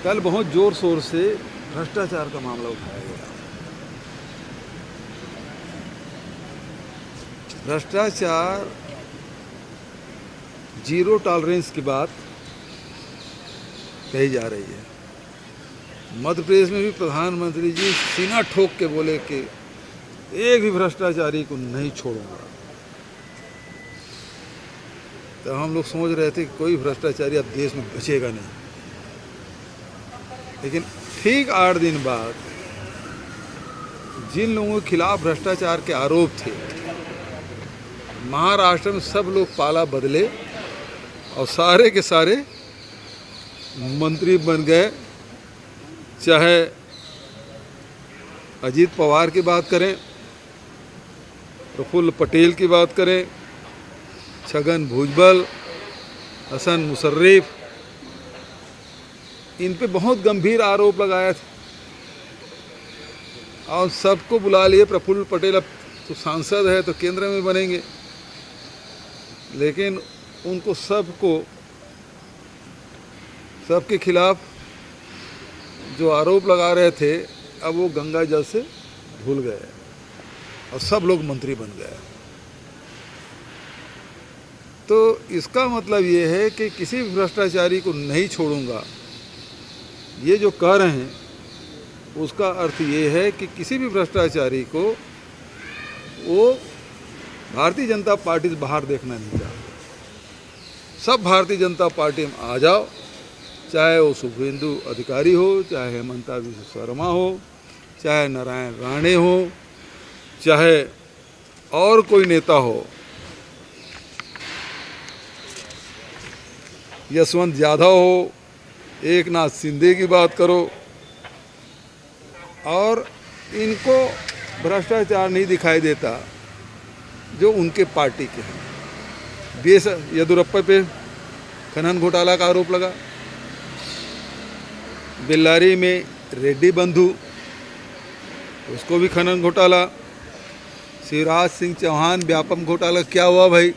कल बहुत जोर शोर से भ्रष्टाचार का मामला उठाया गया। भ्रष्टाचार जीरो टॉलरेंस की बात कही जा रही है। मध्य प्रदेश में भी प्रधानमंत्री जी सीना ठोक के बोले कि एक भी भ्रष्टाचारी को नहीं छोड़ूंगा। तो हम लोग सोच रहे थे कि कोई भ्रष्टाचारी अब देश में बचेगा नहीं, लेकिन ठीक 8 दिन बाद जिन लोगों के खिलाफ भ्रष्टाचार के आरोप थे, महाराष्ट्र में सब लोग पाला बदले और सारे के सारे मंत्री बन गए। चाहे अजीत पवार की बात करें, प्रफुल्ल पटेल की बात करें, छगन भुजबल, हसन मुशर्रफ, इन पे बहुत गंभीर आरोप लगाया था और सबको बुला लिए। प्रफुल्ल पटेल अब तो सांसद है तो केंद्र में बनेंगे, लेकिन उनको सबके खिलाफ जो आरोप लगा रहे थे अब वो गंगा जल से धुल गए और सब लोग मंत्री बन गए। तो इसका मतलब ये है कि किसी भी भ्रष्टाचारी को नहीं छोड़ूंगा, ये जो कह रहे हैं उसका अर्थ ये है कि किसी भी भ्रष्टाचारी को वो भारतीय जनता पार्टी से बाहर देखना नहीं चाहते। सब भारतीय जनता पार्टी में आ जाओ, चाहे वो शुभेंदु अधिकारी हो, चाहे हेमंता बिश्व शर्मा हो, चाहे नारायण राणे हो, चाहे और कोई नेता हो, यशवंत यादव हो, एक नाथ शिंदे की बात करो, और इनको भ्रष्टाचार नहीं दिखाई देता जो उनके पार्टी के हैं। बीएस येदियुरप्पा पे खनन घोटाला का आरोप लगा, बेल्लारी में रेड्डी बंधु, उसको भी खनन घोटाला, शिवराज सिंह चौहान व्यापम घोटाला। क्या हुआ भाई?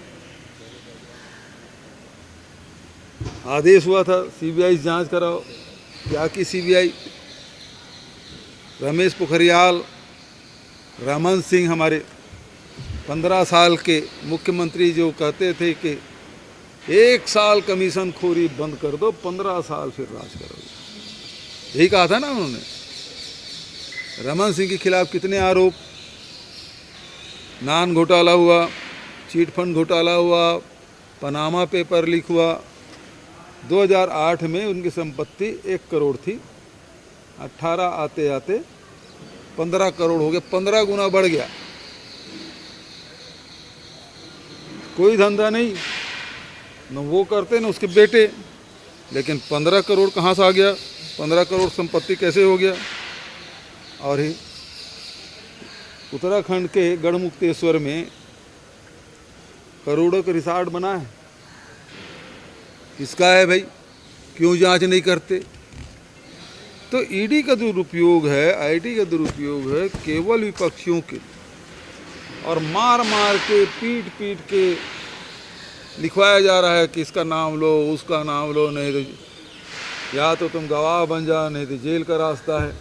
आदेश हुआ था सीबीआई जांच कराओ, क्या की सीबीआई? रमेश पोखरियाल, रमन सिंह, हमारे 15 साल के मुख्यमंत्री जो कहते थे कि 1 साल कमीशन खोरी बंद कर दो, 15 साल फिर राज करोगे, यही कहा था ना उन्होंने। रमन सिंह के खिलाफ कितने आरोप? नान घोटाला हुआ, चीट फंड घोटाला हुआ, पनामा पेपर लीक हुआ। 2008 में उनकी संपत्ति 1 करोड़ थी, 18 आते आते 15 करोड़ हो गया, 15 गुना बढ़ गया। कोई धंधा नहीं, न वो करते न उसके बेटे, लेकिन 15 करोड़ कहाँ से आ गया? 15 करोड़ संपत्ति कैसे हो गया? और ही उत्तराखंड के गढ़मुक्तेश्वर में करोड़ों का रिसॉर्ट बना है, किसका है भाई? क्यों जांच नहीं करते? तो ईडी का दुरुपयोग है, आईटी का दुरुपयोग है केवल विपक्षियों के, और मार मार के पीट पीट के लिखवाया जा रहा है कि इसका नाम लो, उसका नाम लो, नहीं तो या तो तुम गवाह बन जाओ, नहीं तो जेल का रास्ता है।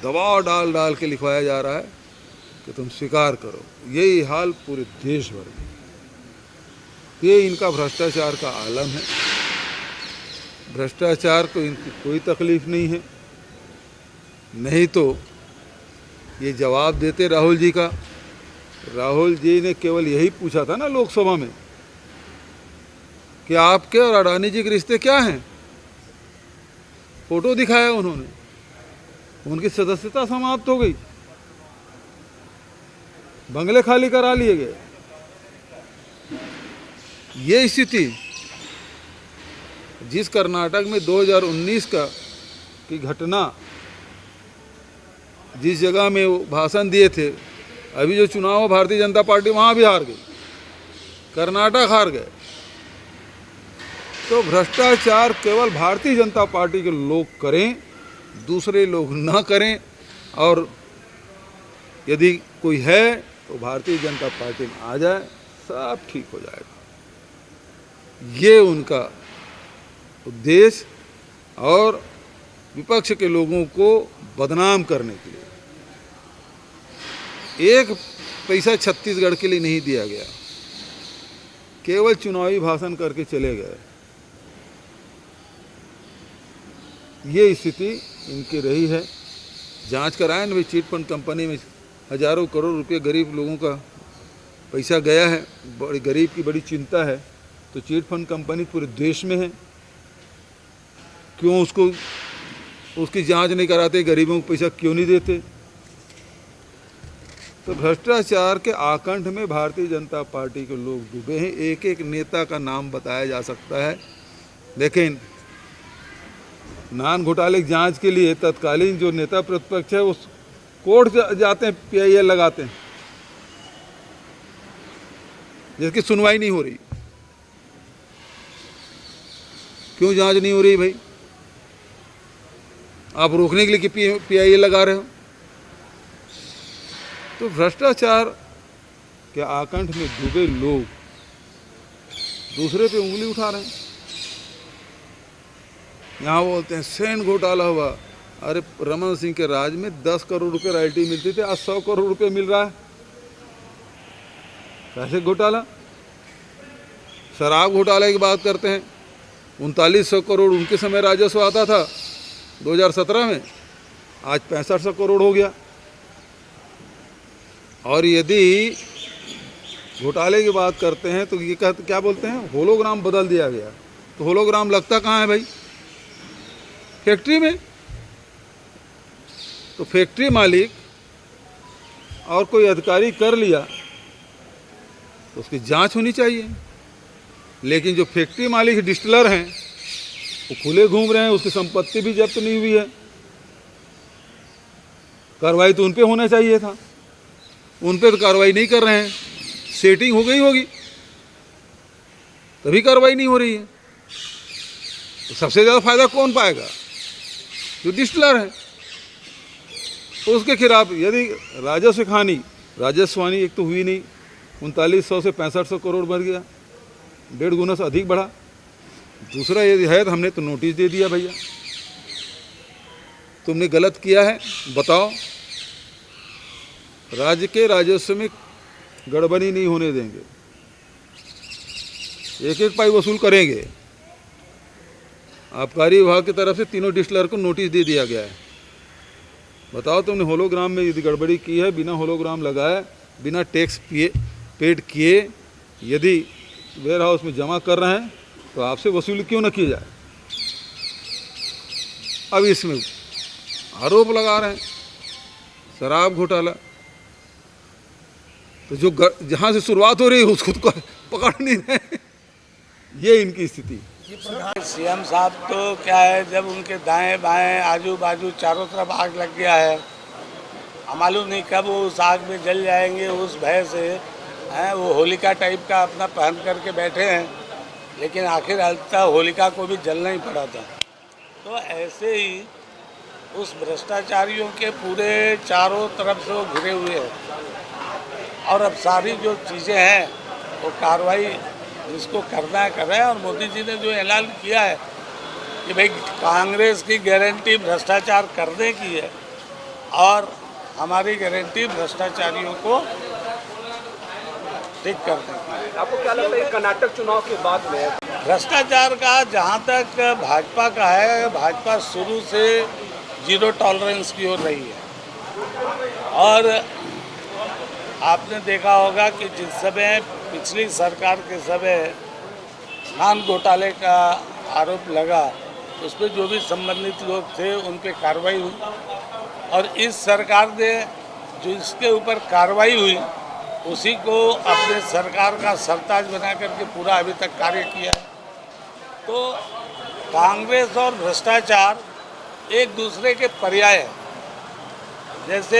दबाव डाल डाल के लिखवाया जा रहा है कि तुम स्वीकार करो। यही हाल पूरे देश भर में। ये इनका भ्रष्टाचार का आलम है। भ्रष्टाचार को इनकी कोई तकलीफ नहीं है, नहीं तो ये जवाब देते राहुल जी का। राहुल जी ने केवल यही पूछा था ना लोकसभा में कि आपके और अडानी जी के रिश्ते क्या हैं। फोटो दिखाया उन्होंने, उनकी सदस्यता समाप्त हो गई, बंगले खाली करा लिए गए। ये स्थिति जिस कर्नाटक में 2019 की घटना, जिस जगह में वो भाषण दिए थे, अभी जो चुनाव हुआ भारतीय जनता पार्टी वहाँ भी हार गई, कर्नाटक हार गए। तो भ्रष्टाचार केवल भारतीय जनता पार्टी के लोग करें, दूसरे लोग ना करें, और यदि कोई है तो भारतीय जनता पार्टी में आ जाए, सब ठीक हो जाएगा। ये उनका उद्देश्य और विपक्ष के लोगों को बदनाम करने के लिए। एक पैसा छत्तीसगढ़ के लिए नहीं दिया गया, केवल चुनावी भाषण करके चले गए। ये स्थिति इनकी रही है। जांच कराएं ना भाई, चिट फंड कंपनी में हजारों करोड़ रुपए गरीब लोगों का पैसा गया है। बड़ी गरीब की बड़ी चिंता है। तो चिट फंड कंपनी पूरे देश में है, क्यों उसकी जांच नहीं कराते? गरीबों को पैसा क्यों नहीं देते? तो भ्रष्टाचार के आकंठ में भारतीय जनता पार्टी के लोग डूबे हैं। एक एक नेता का नाम बताया जा सकता है, लेकिन नान घोटाले की जांच के लिए तत्कालीन जो नेता प्रतिपक्ष है वो कोर्ट जाते हैं, PIL लगाते हैं, जिसकी सुनवाई नहीं हो रही। क्यों जांच नहीं हो रही भाई? आप रोकने के लिए PIL लगा रहे हो। तो भ्रष्टाचार के आकंठ में डूबे लोग दूसरे पे उंगली उठा रहे हैं। यहाँ बोलते हैं सेंट घोटाला हुआ। अरे रमन सिंह के राज में 10 करोड़ रुपए रॉयल्टी मिलती थी, आज 100 करोड़ रुपए मिल रहा है। कैसे घोटाला? शराब घोटाले की बात करते हैं, 3900 करोड़ उनके समय राजस्व आता था 2017 में, आज 6500 करोड़ हो गया। और यदि घोटाले की बात करते हैं तो ये क्या बोलते हैं, होलोग्राम बदल दिया गया। तो होलोग्राम लगता कहाँ है भाई? फैक्ट्री में। तो फैक्ट्री मालिक और कोई अधिकारी कर लिया तो उसकी जांच होनी चाहिए। लेकिन जो फैक्ट्री मालिक डिस्टिलर हैं वो खुले घूम रहे हैं, उसकी संपत्ति भी जब्त नहीं हुई है। कार्रवाई तो उन पे होना चाहिए था, उन पे तो कार्रवाई नहीं कर रहे हैं। सेटिंग हो गई होगी तभी कार्रवाई नहीं हो रही है। तो सबसे ज़्यादा फायदा कौन पाएगा? जो डिस्टिलर है। तो उसके खिलाफ यदि राजस्व हानि एक तो हुई नहीं, 3900 से 6500 करोड़ बढ़ गया, 1.5 गुना से अधिक बढ़ा। दूसरा यदि है तो हमने तो नोटिस दे दिया, भैया तुमने गलत किया है, बताओ। राज्य के राजस्व में गड़बड़ी नहीं होने देंगे, एक एक पाई वसूल करेंगे। आबकारी विभाग की तरफ से तीनों डिस्टिलर को नोटिस दे दिया गया है। बताओ तुमने होलोग्राम में यदि गड़बड़ी की है, बिना होलोग्राम लगाए, बिना टैक्स पेड किए यदि वेयर हाउस में जमा कर रहे हैं तो आपसे वसूली क्यों न की जाए? अब इसमें आरोप लगा रहे हैं शराब घोटाला। तो जो जहाँ से शुरुआत हो रही है उसको तो पकड़ नहीं रहे। ये इनकी स्थिति। सीएम साहब तो क्या है, जब उनके दाएं बाएं आजू बाजू चारों तरफ आग लग गया है, मालूम नहीं कब वो उस आग में जल जाएंगे। उस भय से हैं वो होलिका टाइप का अपना पहन करके बैठे हैं, लेकिन आखिर अंततः होलिका को भी जलना ही पड़ा था। तो ऐसे ही उस भ्रष्टाचारियों के पूरे चारों तरफ से वो घिरे हुए हैं। और अब सारी जो चीज़ें हैं वो कार्रवाई जिसको करना है कर रहे हैं। और मोदी जी ने जो ऐलान किया है कि भाई कांग्रेस की गारंटी भ्रष्टाचार करने की है और हमारी गारंटी भ्रष्टाचारियों को ठीक करने की है। आपको क्या लगता है कर्नाटक चुनाव के बाद में भ्रष्टाचार का जहाँ तक भाजपा का है, भाजपा शुरू से जीरो टॉलरेंस की ओर रही है। और आपने देखा होगा कि जिस समय पिछली सरकार के समय नान घोटाले का आरोप लगा, उस पर जो भी संबंधित लोग थे उन पर कार्रवाई हुई। और इस सरकार ने जो इसके ऊपर कार्रवाई हुई उसी को अपने सरकार का सरताज बना करके पूरा अभी तक कार्य किया है। तो कांग्रेस और भ्रष्टाचार एक दूसरे के पर्याय है। जैसे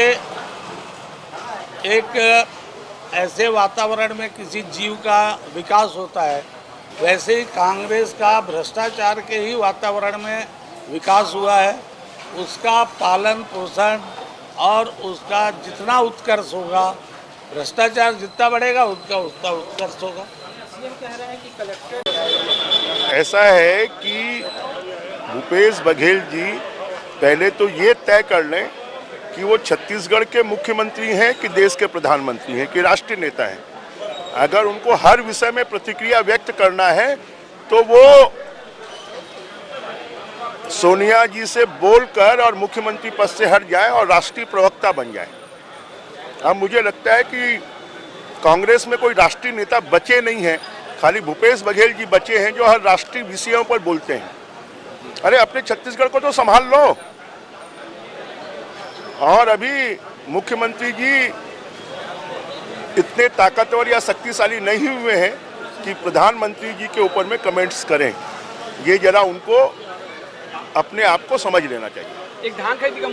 एक ऐसे वातावरण में किसी जीव का विकास होता है, वैसे ही कांग्रेस का भ्रष्टाचार के ही वातावरण में विकास हुआ है। उसका पालन पोषण और उसका जितना उत्कर्ष होगा, भ्रष्टाचार जितना बढ़ेगा उतना उत्कर्ष होगा। सीएम कह रहे हैं कि कलेक्टर ऐसा है कि भूपेश बघेल जी पहले तो ये तय कर लें कि वो छत्तीसगढ़ के मुख्यमंत्री हैं कि देश के प्रधानमंत्री हैं कि राष्ट्रीय नेता हैं। अगर उनको हर विषय में प्रतिक्रिया व्यक्त करना है तो वो सोनिया जी से बोलकर और मुख्यमंत्री पद से हट जाए और राष्ट्रीय प्रवक्ता बन जाए। अब मुझे लगता है कि कांग्रेस में कोई राष्ट्रीय नेता बचे नहीं हैं, खाली भूपेश बघेल जी बचे हैं जो हर राष्ट्रीय विषयों पर बोलते हैं। अरे अपने छत्तीसगढ़ को तो संभाल लो। और अभी मुख्यमंत्री जी इतने ताकतवर या शक्तिशाली नहीं हुए हैं कि प्रधानमंत्री जी के ऊपर में कमेंट्स करें। ये जरा उनको अपने आप को समझ लेना चाहिए। एक धान खरीदी का